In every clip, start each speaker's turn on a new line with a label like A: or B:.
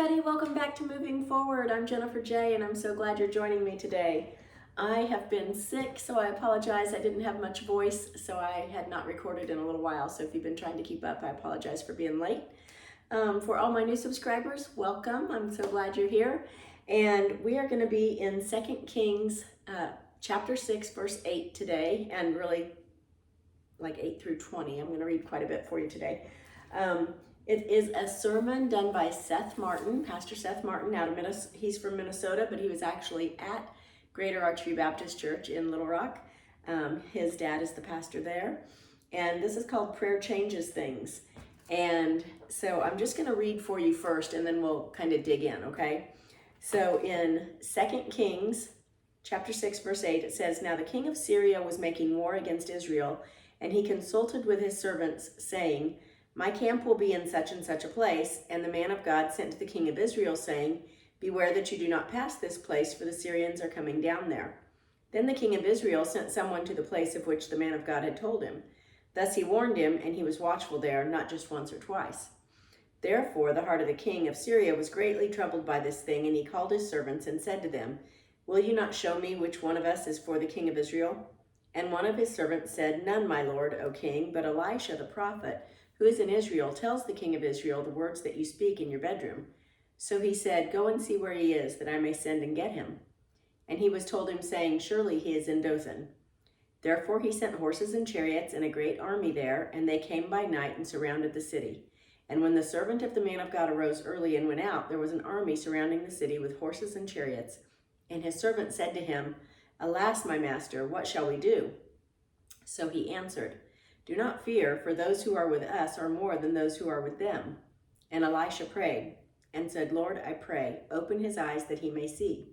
A: everybody, welcome back to Moving Forward. I'm Jennifer J, and I'm so glad you're joining me today. I have been sick, so I apologize. I didn't have much voice, so I had not recorded in a little while. So if you've been trying to keep up, I apologize for being late. For all my new subscribers, welcome. I'm so glad you're here. And we are going to be in 2 Kings chapter 6, verse 8 today, and really like 8 through 20. I'm going to read quite a bit for you today. It is a sermon done by Seth Martin, Pastor Seth Martin out of Minnesota. He's from Minnesota, but he was actually at Greater Archview Baptist Church in Little Rock. His dad is the pastor there. And this is called Prayer Changes Things. And so I'm just going to read for you first, and then we'll kind of dig in, okay? So in 2 Kings chapter 6, verse 8, it says, "Now the king of Syria was making war against Israel, and he consulted with his servants, saying, 'My camp will be in such and such a place.' And the man of God sent to the king of Israel, saying, 'Beware that you do not pass this place, for the Syrians are coming down there.' Then the king of Israel sent someone to the place of which the man of God had told him. Thus he warned him, and he was watchful there, not just once or twice. Therefore the heart of the king of Syria was greatly troubled by this thing, and he called his servants and said to them, 'Will you not show me which one of us is for the king of Israel?' And one of his servants said, 'None, my lord, O king, but Elisha the prophet, who is in Israel, tells the king of Israel the words that you speak in your bedroom.' So he said, 'Go and see where he is, that I may send and get him.' And he was told him, saying, 'Surely he is in Dothan.' Therefore he sent horses and chariots and a great army there, and they came by night and surrounded the city. And when the servant of the man of God arose early and went out, there was an army surrounding the city with horses and chariots. And his servant said to him, 'Alas, my master, what shall we do?' So he answered, 'Do not fear, for those who are with us are more than those who are with them.' And Elisha prayed and said, 'Lord, I pray, open his eyes that he may see.'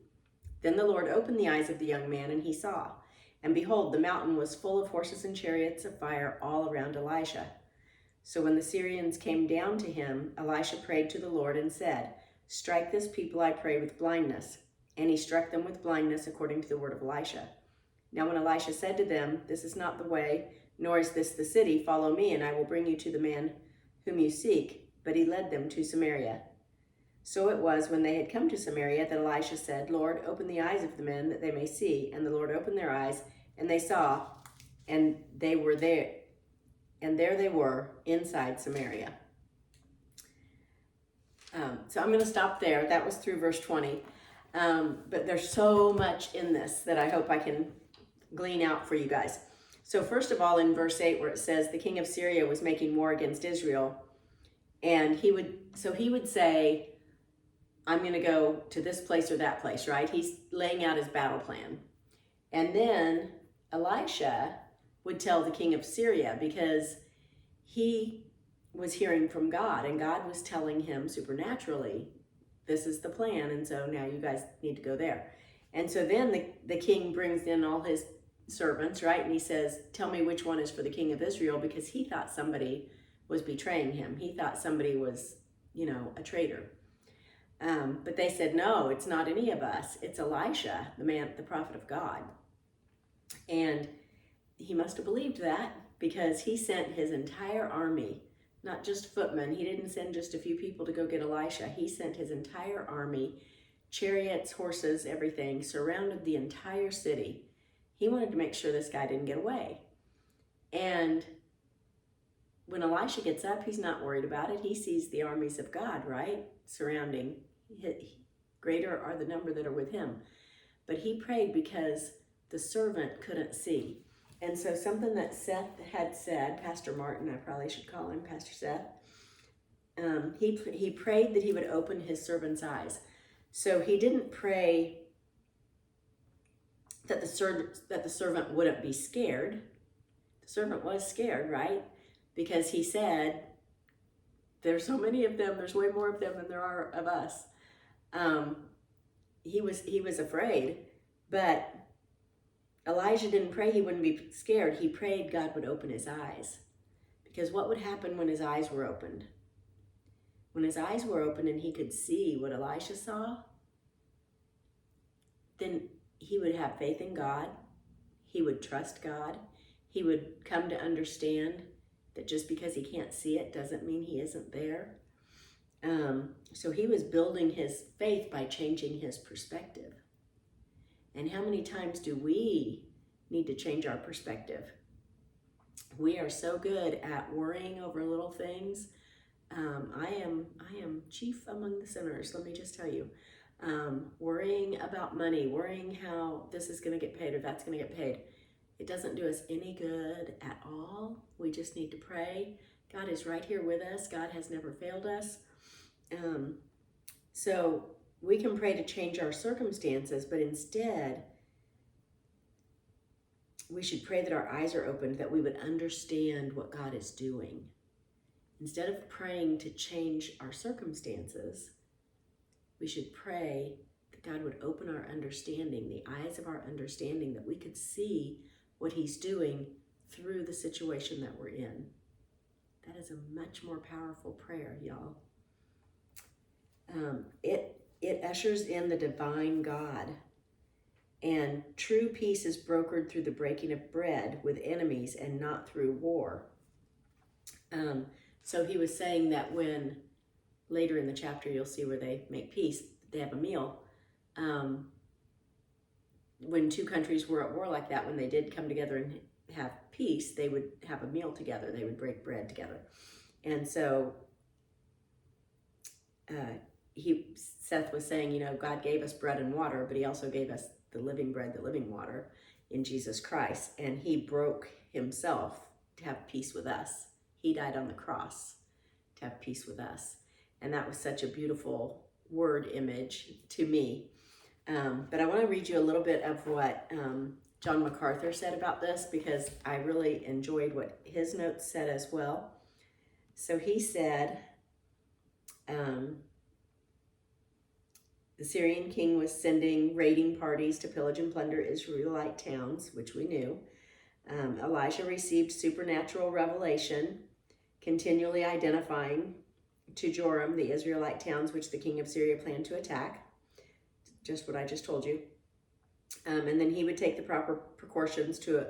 A: Then the Lord opened the eyes of the young man, and he saw. And behold, the mountain was full of horses and chariots of fire all around Elisha. So when the Syrians came down to him, Elisha prayed to the Lord and said, 'Strike this people, I pray, with blindness.' And he struck them with blindness according to the word of Elisha. Now when Elisha said to them, 'This is not the way, nor is this the city. Follow me, and I will bring you to the man whom you seek.' But he led them to Samaria. So it was when they had come to Samaria that Elisha said, 'Lord, open the eyes of the men that they may see.' And the Lord opened their eyes, and they saw, and they were there, and there they were inside Samaria." So I'm going to stop there. That was through verse 20. But there's so much in this that I hope I can glean out for you guys. So first of all, in verse 8, where it says the king of Syria was making war against Israel, and he would say, "I'm going to go to this place or that place," right? He's laying out his battle plan. And then Elisha would tell the king of Syria, because he was hearing from God, and God was telling him supernaturally, "This is the plan, and so now you guys need to go there." And so then the king brings in all his servants, right? And he says, "Tell me which one is for the king of Israel," because he thought somebody was betraying him. He thought somebody was, a traitor. But they said, "No, it's not any of us. It's Elisha, the prophet of God." And he must have believed that, because he sent his entire army, not just footmen. He didn't send just a few people to go get Elisha. He sent his entire army, chariots, horses, everything, surrounded the entire city. He wanted to make sure this guy didn't get away. And when Elisha gets up, he's not worried about it. He sees the armies of God, right, surrounding. Greater are the number that are with him. But he prayed because the servant couldn't see. And so something that Seth had said, Pastor Martin, I probably should call him Pastor Seth, he prayed that he would open his servant's eyes. So he didn't pray that the servant wouldn't be scared. The servant was scared, right? Because he said, "There's so many of them. There's way more of them than there are of us." He was afraid, but Elijah didn't pray he wouldn't be scared. He prayed God would open his eyes. Because what would happen when his eyes were opened? When his eyes were opened and he could see what Elisha saw, then he would have faith in God. He would trust God. He would come to understand that just because he can't see it doesn't mean he isn't there. So he was building his faith by changing his perspective. And how many times do we need to change our perspective? We are so good at worrying over little things. I am chief among the sinners, let me just tell you. Worrying about money, worrying how this is going to get paid or that's going to get paid. It doesn't do us any good at all. We just need to pray. God is right here with us. God has never failed us. So we can pray to change our circumstances, but instead, we should pray that our eyes are opened, that we would understand what God is doing. Instead of praying to change our circumstances, we should pray that God would open our understanding, the eyes of our understanding, that we could see what he's doing through the situation that we're in. That is a much more powerful prayer, y'all. It ushers in the divine God. And true peace is brokered through the breaking of bread with enemies and not through war. So he was saying that when, later in the chapter, you'll see where they make peace, they have a meal. When two countries were at war like that, when they did come together and have peace, they would have a meal together. They would break bread together. And so Seth was saying, God gave us bread and water, but he also gave us the living bread, the living water in Jesus Christ. And he broke himself to have peace with us. He died on the cross to have peace with us. And that was such a beautiful word image to me. But I want to read you a little bit of what John MacArthur said about this, because I really enjoyed what his notes said as well. So he said, the Syrian king was sending raiding parties to pillage and plunder Israelite towns, which we knew. Elisha received supernatural revelation, continually identifying to Joram the Israelite towns which the king of Syria planned to attack. Just what I just told you. And then he would take the proper precautions to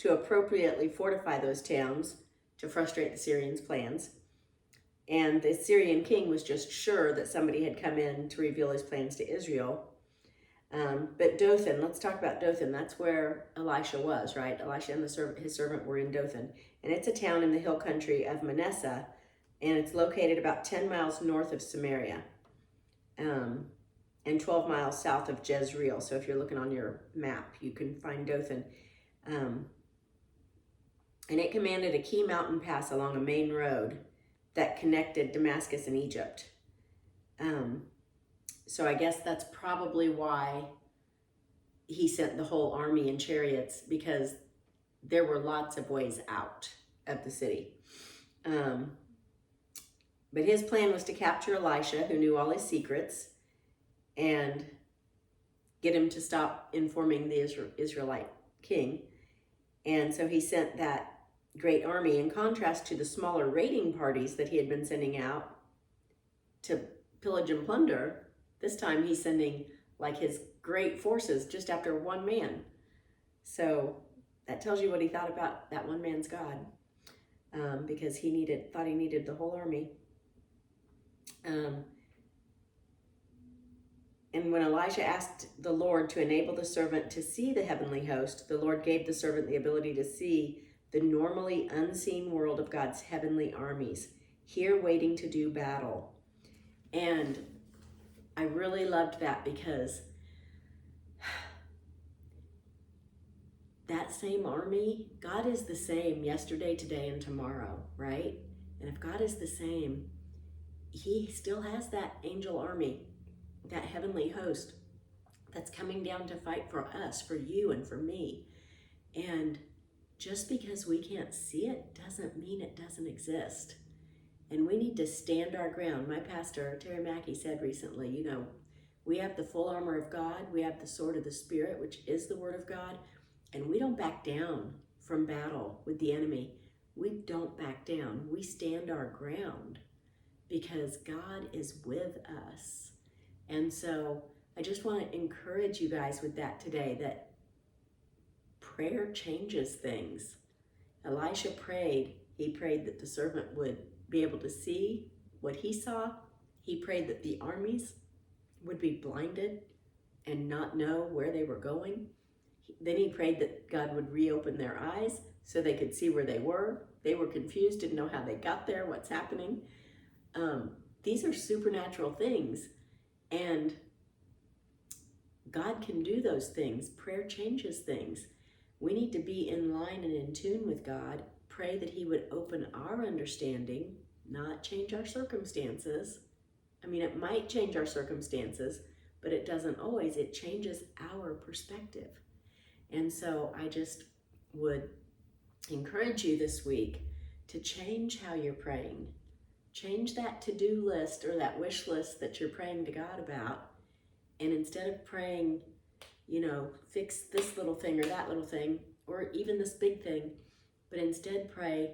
A: appropriately fortify those towns to frustrate the Syrians' plans. And the Syrian king was just sure that somebody had come in to reveal his plans to Israel. But Dothan, let's talk about Dothan. That's where Elisha was, right? Elisha and his servant were in Dothan. And it's a town in the hill country of Manasseh, and it's located about 10 miles north of Samaria, and 12 miles south of Jezreel. So if you're looking on your map, you can find Dothan. And it commanded a key mountain pass along a main road that connected Damascus and Egypt. So I guess that's probably why he sent the whole army in chariots, because there were lots of ways out of the city. But his plan was to capture Elisha, who knew all his secrets, and get him to stop informing the Israelite king. And so he sent that great army, in contrast to the smaller raiding parties that he had been sending out to pillage and plunder. This time he's sending like his great forces just after one man. So that tells you what he thought about that one man's God, because he thought he needed the whole army. And when Elisha asked the Lord to enable the servant to see the heavenly host, the Lord gave the servant the ability to see the normally unseen world of God's heavenly armies, here waiting to do battle. And I really loved that, because that same army, God is the same yesterday, today, and tomorrow, right? And if God is the same, he still has that angel army, that heavenly host that's coming down to fight for us, for you and for me. And just because we can't see it doesn't mean it doesn't exist. And we need to stand our ground. My pastor, Terry Mackey, said recently, we have the full armor of God. We have the sword of the Spirit, which is the word of God. And we don't back down from battle with the enemy. We don't back down. We stand our ground, because God is with us. And so I just want to encourage you guys with that today, that prayer changes things. Elisha prayed. He prayed that the servant would be able to see what he saw. He prayed that the armies would be blinded and not know where they were going. Then he prayed that God would reopen their eyes so they could see where they were. They were confused, didn't know how they got there, what's happening. These are supernatural things, and God can do those things. Prayer changes things. We need to be in line and in tune with God. Pray that he would open our understanding, not change our circumstances. I mean, it might change our circumstances, but it doesn't always. It changes our perspective. And so I just would encourage you this week to change how you're praying. Change that to-do list or that wish list that you're praying to God about. And instead of praying, fix this little thing or that little thing, or even this big thing, but instead pray,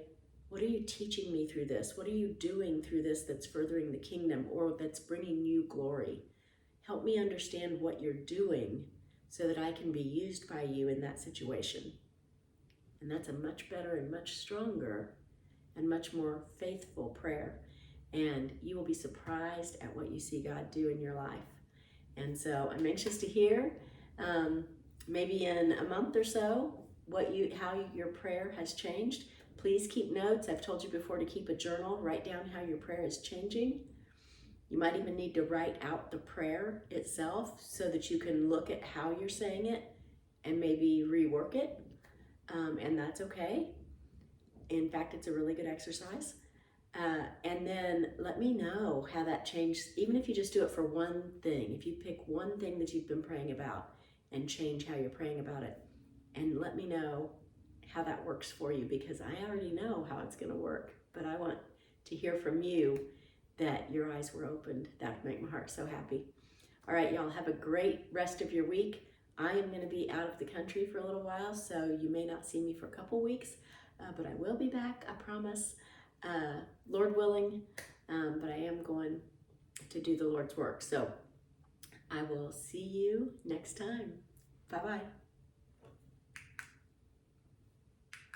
A: what are you teaching me through this? What are you doing through this that's furthering the kingdom or that's bringing you glory? Help me understand what you're doing so that I can be used by you in that situation. And that's a much better and much stronger and much more faithful prayer. And you will be surprised at what you see God do in your life. And so I'm anxious to hear, maybe in a month or so, how your prayer has changed. Please keep notes. I've told you before to keep a journal. Write down how your prayer is changing. You might even need to write out the prayer itself so that you can look at how you're saying it and maybe rework it. And that's okay. In fact, it's a really good exercise. And then let me know how that changed, even if you just do it for one thing. If you pick one thing that you've been praying about and change how you're praying about it, and let me know how that works for you, because I already know how it's going to work, but I want to hear from you that your eyes were opened. That would make my heart so happy. All right, y'all, have a great rest of your week. I am going to be out of the country for a little while, so you may not see me for a couple weeks, but I will be back, I promise, Lord willing, but I am going to do the Lord's work. So I will see you next time. Bye-bye.